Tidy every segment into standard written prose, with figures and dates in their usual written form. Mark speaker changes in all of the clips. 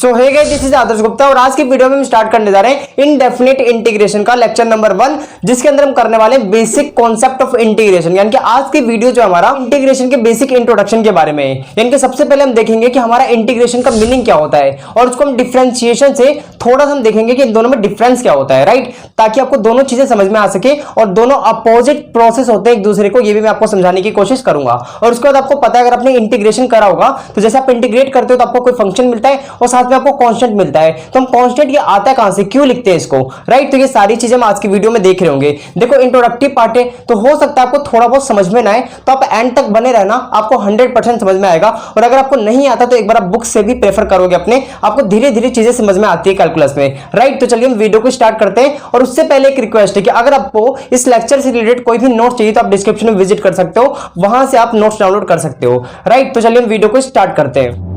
Speaker 1: So hey guys, this is Adarsh Gupta और आज की वीडियो में हम स्टार्ट करने जा रहे हैं इनडेफिनिट इंटीग्रेशन का लेक्चर नंबर 1, जिसके अंदर हम करने वाले हैं बेसिक कॉन्सेप्ट ऑफ इंटीग्रेशन। यानी कि आज की वीडियो जो हमारा इंटीग्रेशन के बेसिक इंट्रोडक्शन के बारे में है। यानी कि सबसे पहले हम देखेंगे कि हमारा इंटीग्रेशन का मीनिंग क्या होता है और उसको हम डिफरेंशिएशन से थोड़ा सा हम देखेंगे कि इन दोनों में डिफरेंस क्या होता है, राइट, ताकि आपको दोनों चीजें समझ में आ सके और दोनों अपोजिट प्रोसेस होते हैं एक दूसरे को, ये भी मैं आपको समझाने की कोशिश करूंगा। और उसके बाद आपको पता है, अगर आपने इंटीग्रेशन करा होगा तो जैसे आप इंटीग्रेट करते हो तो आपको कोई फंक्शन मिलता है और साथ में आपको कांस्टेंट मिलता है। तो हम कांस्टेंट ये आता है कहां से, क्यों लिखते हैं इसको, राइट। तो ये सारी चीजें हम आज की वीडियो में देख रहे होंगे। देखो इंट्रोडक्टिव पार्ट है तो हो सकता है आपको थोड़ा बहुत समझ में ना आए, तो आप एंड तक बने रहना, आपको 100% समझ में आएगा। और अगर आपको नहीं आता तो एक बार आप बुक से भी प्रेफर करोगे अपने, आपको धीरे धीरे चीजें समझ में आती है कैलकुलस में, राइट। तो चलिए हम वीडियो को स्टार्ट करते हैं। और उससे पहले एक रिक्वेस्ट है कि अगर आपको इस लेक्चर से रिलेटेड कोई भी नोट्स चाहिए तो आप डिस्क्रिप्शन में विजिट कर सकते हो, वहां से आप नोट्स डाउनलोड कर सकते हो, राइट। तो चलिए हम वीडियो को स्टार्ट करते हैं।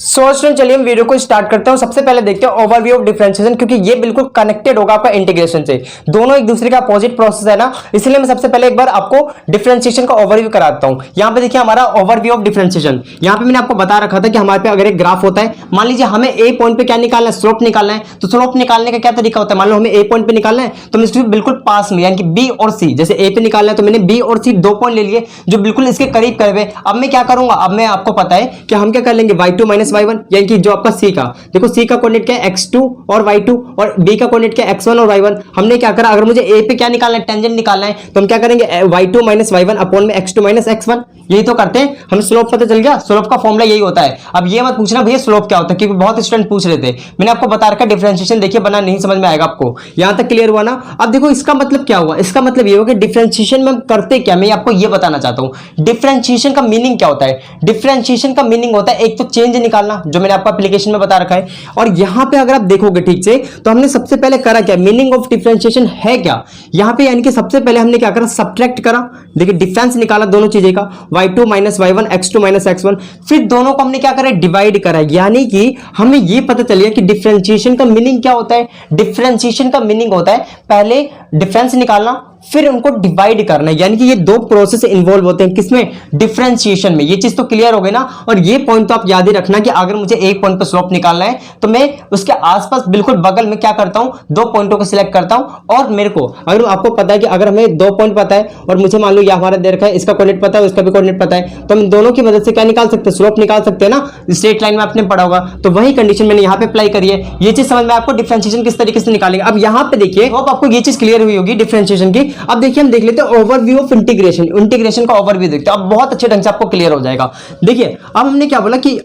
Speaker 1: स्टूडेंट चलिए हम वीडियो को स्टार्ट करते हैं। सबसे पहले देखते हैं ओवरव्यू ऑफ डिफरेंशिएशन, क्योंकि ये बिल्कुल कनेक्टेड होगा आपका इंटीग्रेशन से, दोनों एक दूसरे का अपोजिट प्रोसेस है ना, इसलिए मैं सबसे पहले एक बार आपको डिफरेंशिएशन का ओवरव्यू कराता हूं। यहां पे देखिए हमारा ओवरव्यू ऑफ डिफरेंशिएशन, यहां पे मैंने आपको बता रखा था कि हमारे पे अगर एक ग्राफ होता है, मान लीजिए हमें ए पॉइंट पे क्या निकालना है, स्लोप निकालना है। तो स्लोप निकालने का क्या तरीका होता है, मान लो हमें ए पॉइंट पे निकालना है तो मैं इसके बिल्कुल पास में, यानी कि बी और सी, जैसे ए पे निकालना है तो मैंने बी और सी दो पॉइंट ले लिए जो बिल्कुल इसके करीब करीब। अब मैं क्या करूंगा, अब मैं आपको पता है कि हम क्या कर लेंगे, y2 माइनस y1, यानी कि जो आपका सी का, देखो सी का कोऑर्डिनेट क्या है x2 और y2 और b का कोऑर्डिनेट क्या है x1 और y1। हमने क्या करा, अगर मुझे a पे क्या निकालना है, टेंजेंट निकालना है, तो हम क्या करेंगे y2 माइनस y1 अपॉन में x2 माइनस x1, यही तो करते हैं। हम स्लोप पता चल गया, स्लोप का फॉर्मूला यही होता है। अब ये मत पूछना भैया स्लोप क्या होता है, क्योंकि बहुत स्टूडेंट पूछ रहे थे। मैंने आपको बता रखा डिफरेंशिएशन, देखिए बना नहीं समझ में आएगा आपको, यहां तक क्लियर हुआ ना। अब देखो इसका मतलब क्या हुआ, इसका मतलब ये होगा कि डिफरेंशिएशन में हम करते क्या, मैं आपको ये बताना चाहता हूं। डिफरेंशिएशन का मीनिंग क्या होता है, डिफरेंशिएशन का मीनिंग होता है एक तो चेंज निकालना, जो मैंने आपको एप्लीकेशन में बता रखा है। और यहां पे अगर आप देखोगे ठीक से तो हमने सबसे पहले करा क्या, मीनिंग ऑफ डिफरेंशिएशन है क्या, यहां पे यानी कि सबसे पहले हमने क्या करा, सब्ट्रैक्ट करा, देखिए डिफरेंस निकाला दोनों चीजें का, y2 minus y1 x2 minus x1, फिर दोनों को हमने क्या करा, डिवाइड करा। यानी कि हमें ये पता चल गया कि डिफरेंशिएशन का मीनिंग क्या होता है। डिफरेंशिएशन का मीनिंग होता है पहले डिफरेंस निकालना फिर उनको डिवाइड करना, यानी कि ये दो प्रोसेस इन्वॉल्व होते हैं किसमें, डिफरेंशिएशन में। ये चीज तो क्लियर हो गई ना। और ये पॉइंट तो आप याद ही रखना कि अगर मुझे एक पॉइंट पर स्लोप निकालना है तो मैं उसके आसपास बिल्कुल बगल में क्या करता हूं, दो पॉइंटों को सिलेक्ट करता हूं। और मेरे को अगर आपको पता है कि अगर हमें दो पॉइंट पता है और मुझे मान लो ये हमारा दे रखा है, इसका कोऑर्डिनेट पता है, उसका भी कोऑर्डिनेट पता है, तो हम दोनों की मदद से क्या निकाल सकते हैं, स्लोप निकाल सकते हैं ना। स्ट्रेट लाइन में आपने पढ़ा होगा, तो वही कंडीशन मैंने यहाँ पे अप्लाई करी है। ये चीज समझ में आपको डिफरेंशिएशन किस तरीके से निकालेंगे। अब यहाँ पे देखिए अब आपको ये चीज क्लियर हुई होगी डिफरेंशिएशन की। अब देखिए हम देख लेते हैं ओवरव्यू ऑफ इंटीग्रेशन, इंटीग्रेशन का ओवरव्यू देखते हैं, अब बहुत अच्छे ढंग से आपको क्लियर हो जाएगा। देखिए अब हमने क्या बोला कि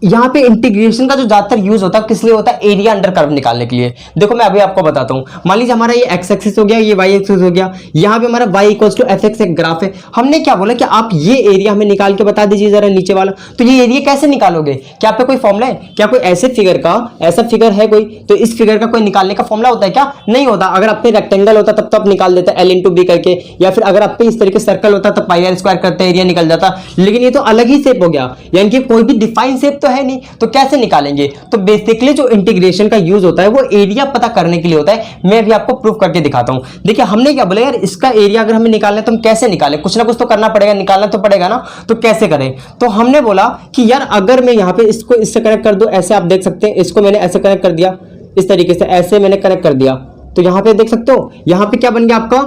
Speaker 1: यहाँ पे इंटीग्रेशन का जो ज्यादातर यूज होता है किस लिए होता है, एरिया अंडर कर्व निकालने के लिए। देखो मैं अभी आपको बताता हूँ, मान लीजिए हमारा ये x एक्सिस हो गया, ये y एक्सिस हो गया, यहाँ पे हमारा y इक्वल्स टू fx एक ग्राफ है। हमने क्या बोला कि आप ये एरिया हमें निकाल के बता दीजिए जरा नीचे वाला। तो ये एरिया कैसे निकालोगे, क्या पे कोई फॉर्मूला है, क्या कोई ऐसे फिगर का, ऐसा फिगर है कोई, तो इस फिगर का कोई निकालने का फॉर्मूला होता है क्या, नहीं होता। अगर आप पे रेक्टेंगल होता तब तो आप निकाल देते l इंटू बी करके, या फिर अगर आप पे इस तरीके सर्कल होता तब पाई आर स्क्वायर करते एरिया निकल जाता। लेकिन ये तो अलग ही शेप हो गया, यानी कि कोई भी डिफाइन शेप तो है नहीं, तो कैसे निकालेंगे। तो बेसिकली जो इंटीग्रेशन का यूज होता है वो एरिया पता करने के लिए होता है। मैं भी आपको प्रूफ करके दिखाता हूं। देखिए हमने क्या बोला यार, इसका एरिया अगर हमें निकालना है तो हम कैसे निकालें, कुछ ना कुछ तो करना पड़ेगा, निकालना तो पड़ेगा ना। तो कैसे करें, तो हमने बोला कि यार अगर मैं यहाँ पे इसको इससे कनेक्ट कर दूं, ऐसे आप देख सकते हैं, इसको मैंने ऐसे कनेक्ट कर दिया, इस तरीके से ऐसे मैंने कनेक्ट कर दिया, तो यहाँ पे देख सकते हो यहाँ पे क्या बन गया आपका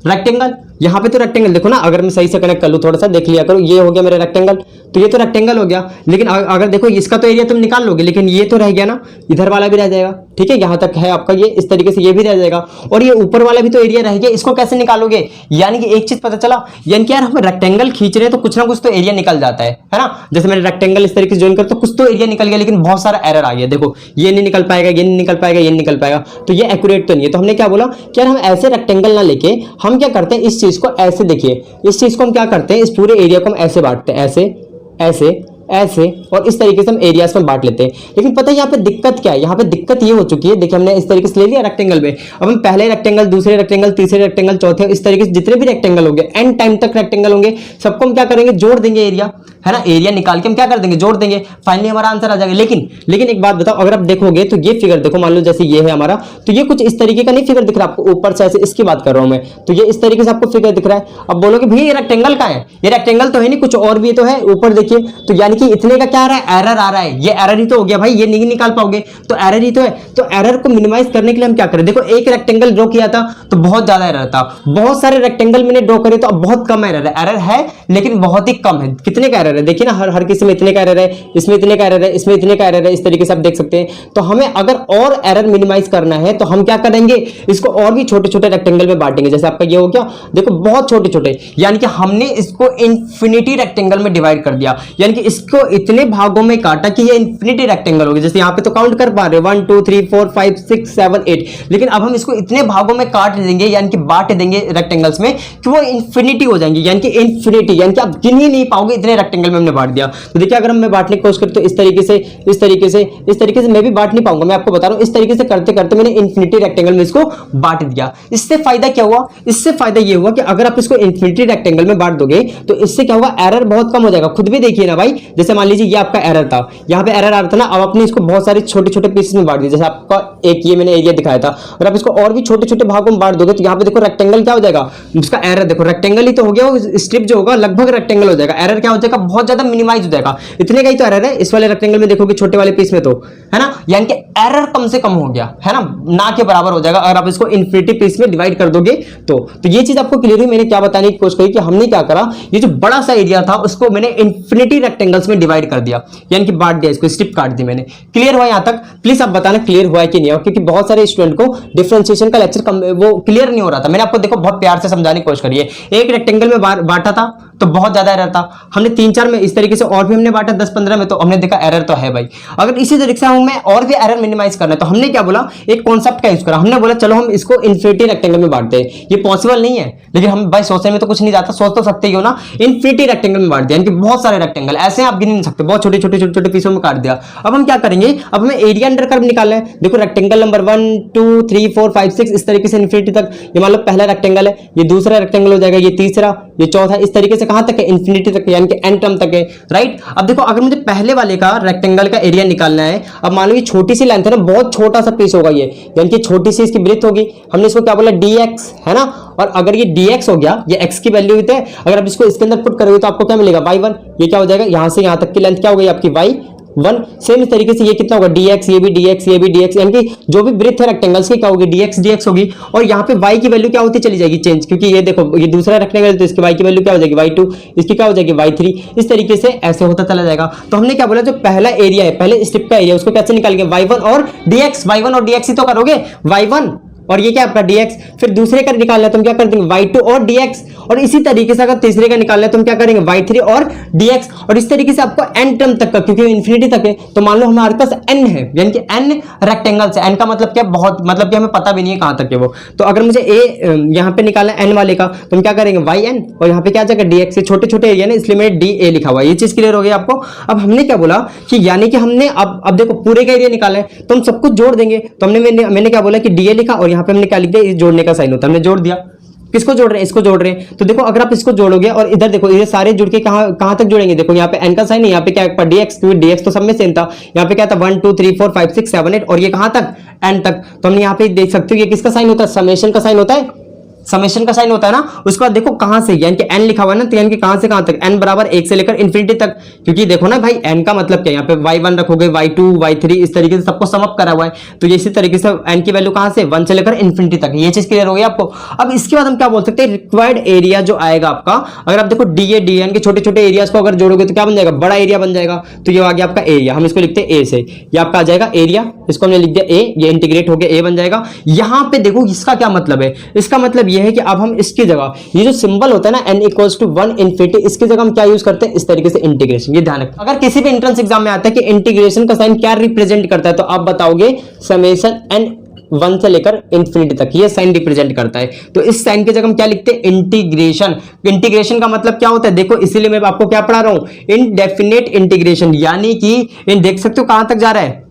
Speaker 1: रेक्टेंगल। यहाँ पे तो रेक्टेंगल देखो ना, अगर मैं सही से कनेक्ट कर लूं, थोड़ा सा देख लिया करो, ये हो गया मेरा रेक्टेंगल, तो ये तो रेक्टेंगल हो गया। लेकिन अगर देखो इसका तो एरिया तुम निकाल लोगे, लेकिन ये तो रह गया ना, इधर वाला भी रह जाएगा, ठीक है, यहाँ तक है आपका ये, इस तरीके से ये भी रह जाएगा, और ये ऊपर वाला भी तो एरिया रह गया, इसको कैसे निकालोगे। यानी कि एक चीज पता चला, यानी कि यार हम रेक्टेंगल खींच रहे हैं तो कुछ ना कुछ तो एरिया निकल जाता है ना। जैसे मैंने रेक्टेंगल इस तरीके से ज्वाइन कर तो कुछ तो एरिया निकल गया, लेकिन बहुत सारा एरर आ गया, देखो ये नहीं निकल पाएगा, ये नहीं निकल पाएगा, ये नहीं निकल पाएगा, तो ये एक्यूरेट तो नहीं है। तो हमने क्या बोला कि यार हम ऐसे रेक्टेंगल ना लेके हम क्या करते हैं, इस चीज को ऐसे देखिए, इस चीज को हम क्या करते हैं, इस पूरे एरिया को हम ऐसे बांटते हैं, ऐसे ऐसे ऐसे, और इस तरीके से हम एरियाज में बांट लेते हैं। लेकिन पता है यहाँ पे दिक्कत क्या है, यहाँ पे दिक्कत ये हो चुकी है, देखिए हमने इस तरीके से ले लिया रेक्टेंगल में, अब हम पहले रेक्टेंगल, दूसरे रेक्टेंगल, तीसरे रेक्टेंगल, चौथे, इस तरीके से जितने भी रेक्टेंगल होंगे, एंड टाइम तक रेक्टेंगल होंगे, सबको हम क्या करेंगे, जोड़ देंगे एरिया, है ना, एरिया निकाल के हम क्या कर देंगे, जोड़ देंगे, फाइनली हमारा आंसर आ जाएगा। लेकिन एक बात बताओ, अगर आप देखोगे तो ये फिगर देखो, मान लो जैसे ये है हमारा, तो ये कुछ इस तरीके का नहीं फिगर दिख रहा आपको, ऊपर से ऐसे, इसकी बात कर रहा हूं मैं, तो ये इस तरीके से आपको फिगर दिख रहा है। अब बोलोगे भैया ये रेक्टेंगल का है, ये रेक्टेंगल तो है नहीं, कुछ और भी तो है ऊपर देखिए, तो यानी कि इतने का क्या आ रहा है, एरर आ रहा है, ये एरर ही तो हो गया भाई, ये नहीं निकाल पाओगे, तो एरर ही तो है। तो एरर को मिनिमाइज करने के लिए हम क्या करें, देखो एक रेक्टेंगल ड्रॉ किया था तो बहुत ज्यादा एरर था, बहुत सारे रेक्टेंगल मैंने ड्रॉ करे तो अब बहुत कम एरर है, एरर है लेकिन बहुत ही कम है। कितने का एरर है देखिए ना, हर किसी में इतने का एरर है, इसमें इतने का एरर है, इसमें इतने का एरर है, इस तरीके से आप देख सकते हैं। तो हमें अगर और एरर मिनिमाइज करना है तो हम क्या करेंगे, इसको और भी छोटे छोटे रेक्टेंगल में बांटेंगे। जैसे आपका ये हो गया, देखो बहुत छोटे छोटे, यानी कि हमने इसको इंफिनिटी रेक्टेंगल में डिवाइड कर दिया, यानी कि इसको इतने भागों में काटा कि ये इंफिनिटी रेक्टेंगल हो गया। जैसे यहाँ पे तो काउंट कर पा रहे 1 2 3 4 5 6 7 8, लेकिन अब हम इसको इतने भागों में काट देंगे, यानी कि बांट देंगे रेक्टेंगल्स में कि वो इंफिनिटी हो जाएंगे, यानी कि इंफिनिटी, यानी कि आप गिन ही नहीं पाओगे, इतने रेक्टेंगल में हमने बांट दिया। तो देखिए अगर हम बांटने की कोशिश करें तो इस तरीके से, इस तरीके से, इस तरीके से मैं भी बांट नहीं पाऊंगा, मैं आपको बता रहा हूं। इस तरीके से करते करते मैंने इंफिनिटी रेक्टेंगल में इसको बांट दिया। इससे फायदा क्या हुआ, इससे फायदा ये हुआ कि अगर आप इसको इंफिनिटी रेक्टेंगल में बांट दोगे तो इससे क्या होगा, एरर बहुत कम हो जाएगा। खुद भी देखिए ना भाई, जैसे मान लीजिए ये आपका एरर था, यहाँ पे एरर आ रहा था ना, अब आपने इसको बहुत सारे छोटे छोटे पीसेस में बांट दिया। जैसे आपका एक ये मैंने एरिया दिखाया था, और आप इसको और भी छोटे छोटे भागों में बांट दोगे तो यहाँ पे देखो रेक्टेंगल क्या हो जाएगा, उसका एरर देखो रेक्टेंगल ही तो हो गया, स्ट्रिप जो होगा लगभग रेक्टेंगल हो जाएगा, एरर क्या हो जाएगा, बहुत ज्यादा मिनिमाइज हो जाएगा। इतने का ही तो एरर है इस वाले रेक्टेंगल में, देखोगे छोटे वाले पीस में तो है ना, यानी कि एरर कम से कम हो गया है ना के बराबर हो जाएगा अगर आप इसको इन्फिनिटी पीस में डिवाइड कर दोगे तो ये चीज आपको क्लियर हुई। मैंने क्या बताने की कोशिश करी कि हमने क्या करा, ये जो बड़ा सा एरिया था उसको मैंने इन्फिनिटी रेक्टेंगल्स में डिवाइड कर दिया, यानी कि बांट दिया, इसको स्ट्रिप काट दी मैंने। क्लियर हुआ यहां तक? प्लीज आप बताना क्लियर हुआ है कि नहीं हुआ, क्योंकि बहुत सारे स्टूडेंट को डिफरेंशिएशन का लेक्चर वो क्लियर नहीं हो रहा था। मैंने आपको देखो बहुत प्यार से समझाने की कोशिश करी है। एक रेक्टेंगल में बांटा था तो बहुत ज्यादा एरर था, हमने 3-4 में इस तरीके से और भी हमने बांटा 10-15 में, तो हमने देखा एरर तो है भाई। अगर इसी तरीके से हमें और भी एरर मिनिमाइज करना है तो हमने क्या बोला, एक कॉन्सेप्ट का यूज करा, हमने बोला चलो हम इसको इन्फिनिटी रेक्टेंगल में बांटते हैं। ये पॉसिबल नहीं है लेकिन हम भाई सोचने में तो कुछ नहीं जाता, सोच तो सकते ही हो ना। इन्फिनिटी रेक्टेंगल में बांट दिया, यानी कि बहुत सारे रेक्टेंगल ऐसे आप गिन नहीं सकते, बहुत छोटे छोटे छोटे छोटे पीसों में काट दिया। अब हम क्या करेंगे, अब हमें एरिया अंडर कर्व निकालना है। देखो रेक्टेंगल नंबर 1 2 3 4 5 6 इस तरीके से इन्फिनिटी तक, ये मान लो पहला रेक्टेंगल है, ये दूसरा रेक्टेंगल हो जाएगा, ये तीसरा, ये चौथा, इस तरीके से कहां तक है, इन्फिनिटी तक, यानी कि एन टर्म तक है, राइट। अब देखो अगर मुझे पहले वाले का रेक्टेंगल का एरिया निकालना है, अब मान लो ये छोटी सी लेंथ है ना, बहुत छोटा सा पीस होगा ये, यानी कि छोटी सी इसकी ब्रेथ होगी, हमने इसको क्या बोला dx है ना, और अगर ये dx हो गया, ये x की वैल्यू होती है, अगर आप इसको इसके अंदर पुट करोगे तो आपको क्या मिलेगा y1, ये क्या हो जाएगा, यहां से यहां तक की लेंथ क्या हो गई आपकी y1। सेम इस तरीके से ये कितना होगा dx, ये भी dx, ये भी dx, यानी कि जो भी ब्रेथ है रेक्टेंगल्स की क्या होगी, dx होगी। और यहाँ पे y की वैल्यू क्या होती चली जाएगी चेंज, क्योंकि ये देखो ये दूसरा रेक्टेंगल तो इसकी y की वैल्यू क्या हो जाएगी y2, इसकी क्या हो जाएगी y3, इस तरीके से ऐसे होता चला जाएगा। तो हमने क्या बोला, जो पहला एरिया है, पहले स्ट्रिप का एरिया, उसको कैसे निकालेंगे, y1 और dx ही तो करोगे, y1 और ये क्या आपका dx, फिर दूसरे का निकालना है तो हम क्या कर देंगे y2 और dx, और इसी तरीके से अगर तीसरे का निकालना है तो हम क्या करेंगे y3 और dx, और इस तरीके से आपको n टर्म तक का, क्योंकि इन्फिनिटी तक है तो मान लो हमारे पास n है, यानी कि n रेक्टेंगल से, n का मतलब क्या, बहुत मतलब कि हमें पता भी नहीं है कहां तक है वो। तो अगर मुझे यहाँ पे निकालना है n वाले का तो हम क्या करेंगे yn, और यहाँ पे क्या आ जाएगा dx, छोटे छोटे एरिया ना इसलिए मैंने da लिखा हुआ है। ये चीज क्लियर हो गई आपको? अब हमने क्या बोला कि यानी कि हमने अब देखो पूरे का एरिया निकाला है तो हम सब कुछ जोड़ देंगे, तो मैंने क्या बोला कि da लिखा, और यहाँ पे हमने क्या लिख दिया, जोड़ने का साइन होता है, हमने जोड़ दिया। किसको जोड़ रहे हैं, इसको जोड़ रहे हैं। तो देखो अगर आप इसको जोड़ोगे और इधर देखो ये सारे जुड़ के कहां तक जुड़ेंगे, देखो यहाँ पे n का साइन है, यहाँ पे क्या है dx, क्योंकि dx तो सब में सेम था, यहाँ पे क्या था 1 2 3 4 5 6 7 8, और ये कहां तक, n तक। तो हमने यहाँ पे देख सकते हो ये किसका साइन होता है, समेशन का साइन होता है, समेशन का साइन होता है ना। उसके बाद देखो कहां से, यानी कि n लिखा हुआ है ना, तो यानी कि कहां से कहां तक, n बराबर 1 से लेकर इन्फिनिटी तक, क्योंकि देखो ना भाई n का मतलब क्या है, यहाँ पे y1 रखोगे, y2 y3 इस तरीके से सबको सम अप करा हुआ है, तो ये इसी तरीके से n की वैल्यू कहां से 1 से लेकर इन्फिनिटी तक। ये चीज क्लियर हो गई आपको? अब इसके बाद हम क्या बोल सकते हैं, रिक्वायर्ड एरिया जो आएगा आपका, अगर आप देखो dn के छोटे छोटे एरियाज को अगर जोड़ोगे तो क्या बन जाएगा, बड़ा एरिया बन जाएगा। तो ये आ गया आपका एरिया, हम इसको लिखते हैं a से, ये आपका आ जाएगा एरिया, इसको हमने लिख दिया a, ये इंटीग्रेट होकर a बन जाएगा। यहाँ पे देखो इसका क्या मतलब है, इसका मतलब ये है कि अब हम इसकी जगह ये जो सिंबल होता है ना n = 1 इन्फिनिटी, इसकी जगह हम क्या यूज करते हैं, इस तरीके से इंटीग्रेशन। ये ध्यान रखना, अगर किसी भी एंट्रेंस एग्जाम में आता है कि इंटीग्रेशन का साइन क्या रिप्रेजेंट करता है, तो आप बताओगे समेशन n 1 से लेकर इन्फिनिटी तक ये साइन रिप्रेजेंट करता है। तो इस साइन की जगह हम क्या लिखते हैं, इंटीग्रेशन। इंटीग्रेशन का मतलब क्या होता है, देखो इसीलिए मैं आपको क्या पढ़ा रहा हूं, इनडेफिनेट इंटीग्रेशन, यानी कि इन देख सकते हो कहां तक जा रहा है,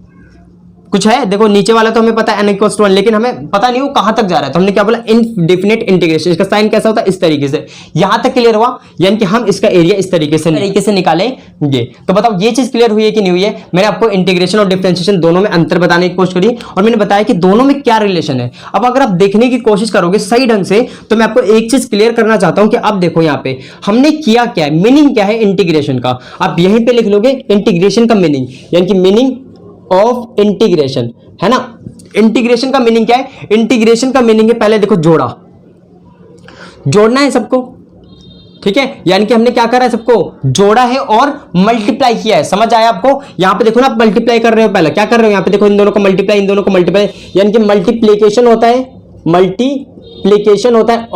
Speaker 1: कुछ है, देखो नीचे वाला तो हमें पता है n इक्वल्स टू 1, लेकिन हमें पता नहीं वो कहां तक जा रहा है, तो हमने क्या बोला इनडेफिनेट इंटीग्रेशन। इसका साइन कैसा होता है, इस तरीके से। यहां तक क्लियर हुआ, यानी कि हम इसका एरिया इस तरीके से निकालेंगे। तो बताओ ये चीज क्लियर हुई है कि नहीं हुई है। मैंने आपको इंटीग्रेशन और डिफरेंशिएशन दोनों में अंतर बताने की कोशिश करी और मैंने बताया कि दोनों में क्या रिलेशन है। अब अगर आप देखने की कोशिश करोगे सही ढंग से तो मैं आपको एक चीज क्लियर करना चाहता हूं कि अब देखो यहां पे हमने किया क्या है, मीनिंग क्या है इंटीग्रेशन का। आप यहीं पे लिख लोगे इंटीग्रेशन का मीनिंग, यानी कि मीनिंग ऑफ इंटीग्रेशन, है ना। इंटीग्रेशन का मीनिंग क्या है, इंटीग्रेशन का मीनिंग है पहले देखो जोड़ना है सबको, ठीक है। यानी कि हमने क्या करा है, सबको जोड़ा है और मल्टीप्लाई किया है। समझ आया आपको। यहां पे देखो ना, आप मल्टीप्लाई कर रहे हो, पहले क्या कर रहे हो, यहां पे देखो इन दोनों को मल्टीप्लाई, इन दोनों को मल्टीप्लाई, यानी कि मल्टीप्लिकेशन होता है, मल्टीप्लिकेशन होता है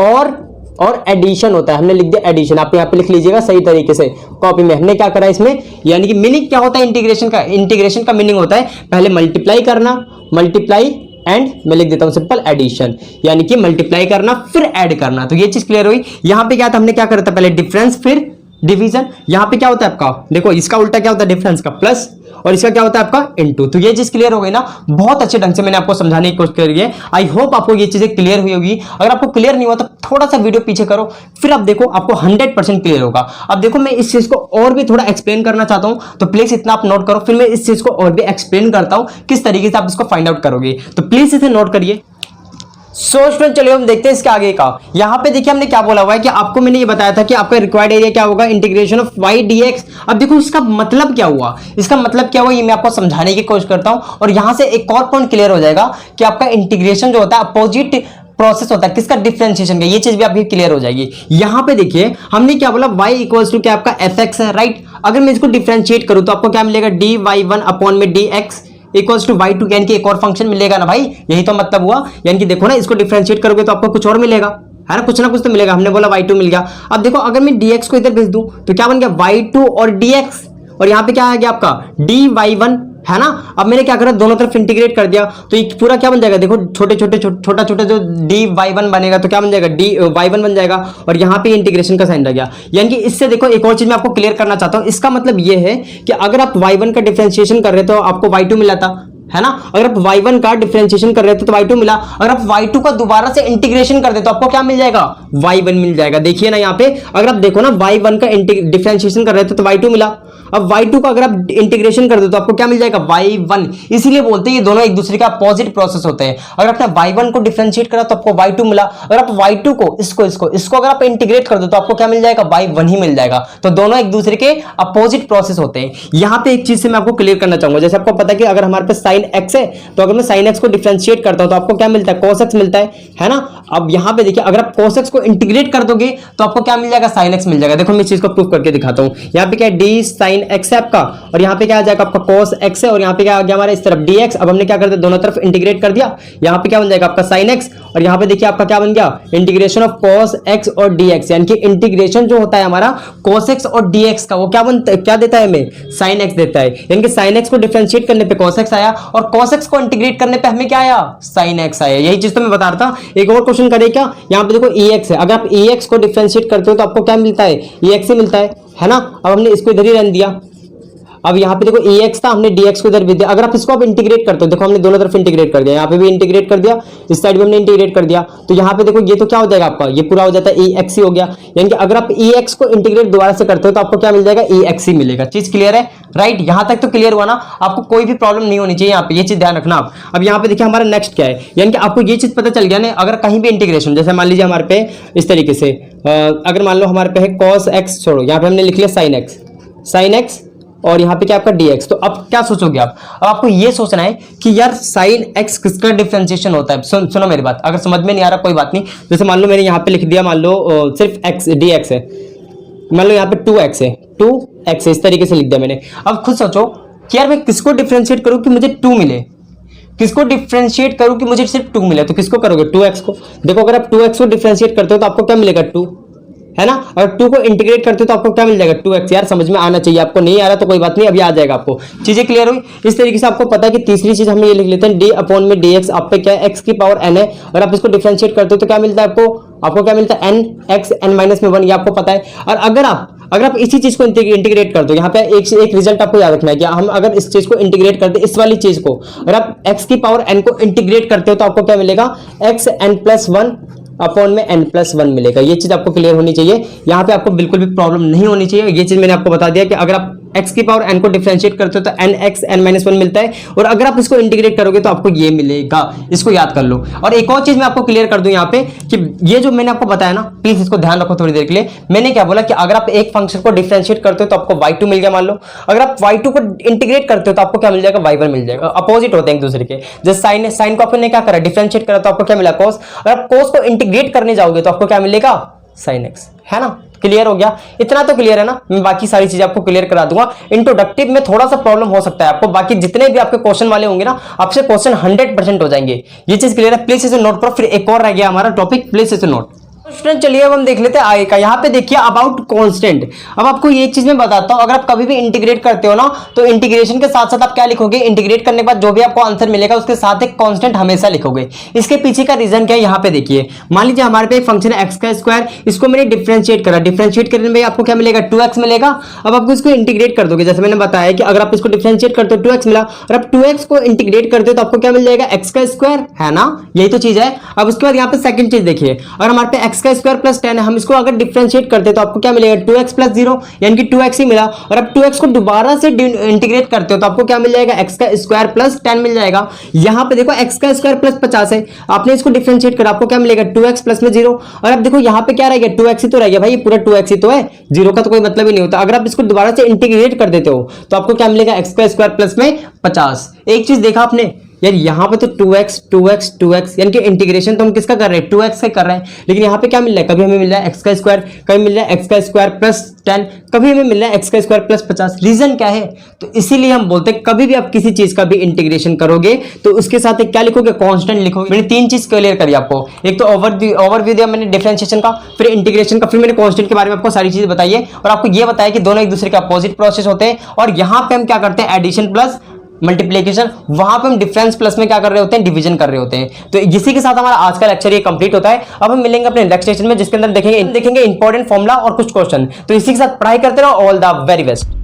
Speaker 1: और एडिशन होता है। हमने लिख दिया एडिशन, आप यहां पे लिख लीजिएगा सही तरीके से कॉपी में। हमने क्या करा इसमें, यानी कि मीनिंग क्या होता है इंटीग्रेशन का, इंटीग्रेशन का मीनिंग होता है पहले मल्टीप्लाई करना, मल्टीप्लाई एंड मैं लिख देता हूं सिंपल एडिशन, यानी कि मल्टीप्लाई करना फिर ऐड करना। तो ये चीज क्लियर हुई। यहां पे क्या था, हमने क्या करा था, पहले डिफरेंस फिर डिवीजन। यहां पे क्या होता है आपका, देखो इसका उल्टा क्या होता है, डिफरेंस का प्लस, और इसका क्या होता है आपका इनटू। तो ये चीज क्लियर हो गई ना, बहुत अच्छे ढंग से मैंने आपको समझाने की कोशिश करी है। आई होप आपको ये चीजें क्लियर हुई होगी। अगर आपको क्लियर नहीं हुआ तो थोड़ा सा वीडियो पीछे करो, फिर आप देखो आपको 100% क्लियर होगा। अब देखो मैं इस चीज को और भी थोड़ा एक्सप्लेन करना चाहता हूं, तो प्लीज इतना आप नोट करो, फिर मैं इस चीज को और भी एक्सप्लेन करता हूं किस तरीके से आप इसको फाइंड आउट करोगे। तो प्लीज इसे नोट करिए। सो स्टूडेंट चलिए हम देखते हैं इसके आगे का। यहां पे देखिए हमने क्या बोला हुआ है कि आपको मैंने ये बताया था कि आपका रिक्वायर्ड एरिया क्या होगा, इंटीग्रेशन ऑफ y dx। अब देखो इसका मतलब क्या हुआ, इसका मतलब क्या हुआ ये मैं आपको समझाने की कोशिश करता हूं, और यहां से एक और पॉइंट क्लियर हो जाएगा कि आपका इंटीग्रेशन जो होता है अपोजिट प्रोसेस होता है किसका, डिफरेंशिएशन का। ये चीज भी आपकी क्लियर हो जाएगी। यहां पे देखिए हमने क्या बोला, y इक्वल्स टू क्या आपका fx है, राइट। अगर मैं इसको डिफरेंशिएट करूं तो आपको क्या मिलेगा, dy1 अपॉन में dx इक्वल्स टू y2, यानी कि एक और फंक्शन मिलेगा ना भाई, यही तो मतलब हुआ। यानी कि देखो ना, इसको डिफरेंशिएट करोगे तो आपको कुछ और मिलेगा, है ना, कुछ ना कुछ तो मिलेगा। हमने बोला y2 मिल गया। अब देखो अगर मैं dx को इधर भेज दूं तो क्या बन गया, y2 और dx, और यहां पे क्या आ गया आपका dy1, है ना। अब मैंने क्या करा, दोनों तरफ इंटीग्रेट कर दिया तो ये पूरा क्या बन जाएगा, देखो छोटा छोटा जो dy1 बनेगा तो क्या बन जाएगा, dy1 बन जाएगा, और यहां पे इंटीग्रेशन का साइन रह गया। यानी कि इससे देखो एक और चीज मैं आपको क्लियर करना चाहता हूं। इसका मतलब ये है कि अगर आप y1 का डिफरेंशिएशन कर रहे तो आपको y2 मिला था, है ना। अगर आप y1 का डिफरेंशिएशन कर रहे थे तो y2 मिला। अगर आप y2 का दोबारा से इंटीग्रेशन कर दे तो आपको क्या मिल जाएगा, y1 मिल जाएगा। देखिए ना यहाँ पे, अगर आप देखो ना y1 का डिफरेंशिएशन कर रहे थे तो y2 मिला। अब y2 का अगर आप इंटीग्रेशन कर दो तो आपको क्या मिल जाएगा, y1। इसीलिए बोलते हैं ये दोनों एक दूसरे का अपोजिट प्रोसेस होते हैं। अगर आपने y1 को डिफरेंशिएट करा तो आपको y2 मिला। अगर आप y2 को इसको अगर आप इंटीग्रेट कर दो तो आपको क्या मिल जाएगा, y1 ही मिल जाएगा। तो दोनों एक दूसरे के अपोजिट प्रोसेस होते हैं। यहां पे एक चीज से मैं आपको क्लियर करना चाहूंगा, जैसे आपको पता है कि अगर हमारे पास sin x है तो अगर मैं sin x को डिफरेंशिएट करता हूं तो आपको क्या मिलता है, cos x मिलता है ना। अब यहां पे देखिए अगर आप cos x को इंटीग्रेट कर दोगे तो आपको क्या मिल जाएगा, sin x मिल जाएगा। देखो मैं इस चीज को प्रूव करके दिखाता हूं। यहां पे क्या है, d sin x है आपका, और यहां पे क्या आ जाएगा आपका cos x है, और यहां पे क्या आ गया हमारा इस तरफ dx। अब हमने क्या कर दिया, दोनों तरफ इंटीग्रेट कर दिया। यहां पे क्या बन जाएगा आपका sin x, और यहां पे देखिए आपका क्या बन गया, इंटीग्रेशन ऑफ cos x और dx, यानी कि इंटीग्रेशन जो होता है हमारा cos x और dx का, वो क्या देता है हमें, sin x देता है। यानी कि sin x को डिफरेंशिएट करने पे cos x आया, और cos x को इंटीग्रेट करने पे हमें क्या आया, sin x आया। यही चीज तो मैं बता रहा था। एक और क्वेश्चन करें क्या, यहां पे देखो ex है, अगर आप ex को डिफरेंशिएट करते हो तो आपको क्या मिलता है, ex ही मिलता है ना। अब हमने इसको इधर ही रहने दिया। अब यहाँ पे देखो ex था, हमने dx को इधर भेज दिया। अगर आप इसको आप इंटीग्रेट करते हो, देखो हमने दोनों तरफ इंटीग्रेट कर दिया, यहाँ पे भी इंटीग्रेट कर दिया, इस साइड भी हमने इंटीग्रेट कर दिया। तो यहाँ पे देखो ये तो क्या हो जाएगा आपका, ये पूरा हो जाता है ex ही हो गया। यानी कि अगर आप ex को इंटीग्रेट दोबारा से करते हो तो आपको क्या मिल जाएगा, ex ही मिलेगा। चीज क्लियर है, राइट। यहां तक तो क्लियर हुआ ना, आपको कोई भी प्रॉब्लम नहीं होनी चाहिए यहाँ पे, ये चीज ध्यान रखना आप। अब यहाँ पे देखिए हमारा नेक्स्ट क्या है, यानी कि आपको ये चीज पता चल गया ना, अगर कहीं भी इंटीग्रेशन, जैसे मान लीजिए हमारे पे इस तरीके से, अगर मान लो हमारे पे है cos x, छोड़ो यहाँ पे हमने लिख लिया sin x, और यहाँ पे क्या आपका dx। तो अब क्या सोचोगे आप, अब आपको ये सोचना है कि यार sin x किसका डिफरेंशिएशन होता है। सुनो मेरी बात, अगर समझ में नहीं आ रहा कोई बात नहीं। जैसे मान लो मैंने यहाँ पे लिख दिया, मान लो सिर्फ x dx है, मान लो यहाँ पे 2x है, 2x है, इस तरीके से लिख दिया मैंने। अब खुद सोचो कि यार मैं किसको डिफरेंशिएट करूँ कि मुझे 2 मिले, किसको डिफरेंशिएट करूँ कि मुझे सिर्फ 2 मिले। तो किसको करोगे, 2x को। देखो अगर आप 2x को डिफरेंशिएट करते हो तो आपको क्या मिलेगा, 2, है ना। अगर 2 को इंटीग्रेट करते हो तो आपको क्या मिल जाएगा, 2x। यार समझ में आना चाहिए, आपको नहीं आ रहा तो कोई बात नहीं, अभी आ जाएगा आपको। चीजें क्लियर हुई। इस तरीके से आपको पता है कि तीसरी चीज हम ये लिख लेते हैं, d अपॉन में dx। आप पे क्या है, x की पावर n है, अगर आप इसको डिफरेंशिएट करते हो तो क्या मिलता है आपको, आपको क्या मिलता है nx n माइनस में 1, ये आपको पता है। और अगर आप इसी चीज को इंटीग्रेट कर दो, यहाँ पे एक रिजल्ट आपको याद रखना है कि हम अगर इस चीज को इंटीग्रेट करते, इस वाली चीज को अगर आप x की पावर n को इंटीग्रेट करते हो तो आपको क्या मिलेगा, x n+1 अपॉन में n+1 मिलेगा। ये चीज आपको क्लियर होनी चाहिए, यहाँ पे आपको बिल्कुल भी प्रॉब्लम नहीं होनी चाहिए। ये चीज मैंने आपको बता दिया कि अगर आप x की पावर n को डिफरेंशिएट करते हो तो nx n-1 मिलता है, और अगर आप इसको इंटीग्रेट करोगे तो आपको ये मिलेगा। इसको याद कर लो। और एक और चीज मैं आपको क्लियर कर दूं यहाँ पे कि ये जो मैंने आपको बताया ना, प्लीज इसको ध्यान रखो थोड़ी देर के लिए। मैंने क्या बोला कि अगर आप एक फंक्शन को डिफरेंशिएट करते हो तो आपको y2 मिल गया मान लो, अगर आप y2 को इंटीग्रेट करते हो तो आपको क्या मिल जाएगा, y1 मिल जाएगा। अपोजिट होते हैं एक दूसरे के। जैसे साइन को आपने क्या करा, डिफरेंशिएट करा तो आपको क्या मिला, cos। अगर आप cos को इंटीग्रेट करने जाओगे तो आपको क्या मिलेगा, sin x, है ना। क्लियर हो गया, इतना तो क्लियर है ना। मैं बाकी सारी चीजें आपको क्लियर करा दूंगा। इंट्रोडक्टिव में थोड़ा सा प्रॉब्लम हो सकता है आपको, बाकी जितने भी आपके क्वेश्चन वाले होंगे ना, आपसे क्वेश्चन 100% हो जाएंगे। ये चीज क्लियर है, प्लीज इसे नोट करो। फिर एक और रह गया हमारा टॉपिक, प्लीज इसे नोट। स्टूडेंट चलिए अब हम देख लेते हैं आगे का। यहाँ पे देखिए अबाउट कांस्टेंट। अब आपको ये चीज मैं बताता हूँ, अगर आप कभी भी इंटीग्रेट करते हो ना तो इंटीग्रेशन के साथ साथ आप क्या लिखोगे, इंटीग्रेट करने के बाद जो भी आपको आंसर मिलेगा उसके साथ एक कांस्टेंट हमेशा लिखोगे। इसके पीछे का रीजन क्या है, यहाँ पे देखिए। मान लीजिए हमारे पे एक फंक्शन है x², इसको मैंने डिफरेंशिएट करा, डिफरेंशिएट करने में आपको क्या मिलेगा, 2x मिलेगा। अब आपको इसको इंटीग्रेट कर दोगे, जैसे मैंने बताया कि अगर आप इसको डिफरेंशिएट करते हो 2x मिला, और आप 2x को इंटीग्रेट करते हो तो आपको क्या मिल जाएगा, x², है ना। यही तो चीज है। अब उसके बाद यहाँ पे सेकंड चीज देखिए, अगर हमारे पे x² + 10 हम इसको अगर डिफरेंशिएट करते तो आपको क्या मिलेगा, 2x + 0 यानी कि 2x ही मिला। और अब 2x को दोबारा से इंटीग्रेट करते हो तो आपको क्या मिल जाएगा, x² + 10 मिल जाएगा। यहां पे देखो x² + 50 है, आपने इसको डिफरेंशिएट करा, आपको क्या मिलेगा, 2x + में 0। और अब देखो यहां पे क्या रह गया, 2x ही तो रह गया भाई, ये पूरा 2x ही तो है, 0 का तो कोई मतलब ही नहीं होता। अगर आप इसको दोबारा से इंटीग्रेट कर देते हो तो आपको क्या मिलेगा, x² + में 50। एक चीज देखा आपने यार, यहाँ पे तो 2x यानी कि इंटीग्रेशन तो हम किसका कर रहे हैं, 2x का कर रहे हैं, लेकिन यहाँ पे क्या मिल रहा है, कभी हमें मिल रहा है x², कभी मिल रहा है x² + 10, कभी हमें मिल रहा है x² + 50। रीजन क्या है, तो इसीलिए हम बोलते हैं कभी भी आप किसी चीज का भी इंटीग्रेशन करोगे तो उसके साथ एक क्या लिखोगे, कांस्टेंट लिखोगे। मैंने 3 चीज क्लियर करी आपको, एक तो ओवरव्यू दिया मैंने डिफरेंशिएशन का, फिर इंटीग्रेशन का, फिर मैंने कांस्टेंट के बारे में आपको सारी चीजें बताई है, और आपको ये बताया कि दोनों एक दूसरे के अपोजिट प्रोसेस होते हैं। और यहाँ पे हम क्या करते हैं, एडिशन प्लस मल्टीप्लिकेशन, वहां पे हम डिफरेंस प्लस में क्या कर रहे होते हैं, डिवीजन कर रहे होते हैं। तो इसी के साथ हमारा आज का लेक्चर ये कंप्लीट होता है। अब हम मिलेंगे अपने नेक्स्ट सेशन में, जिसके अंदर देखेंगे इंपॉर्टेंट फॉर्मूला और कुछ क्वेश्चन। तो इसी के साथ पढ़ाई करते रहो। All the very best.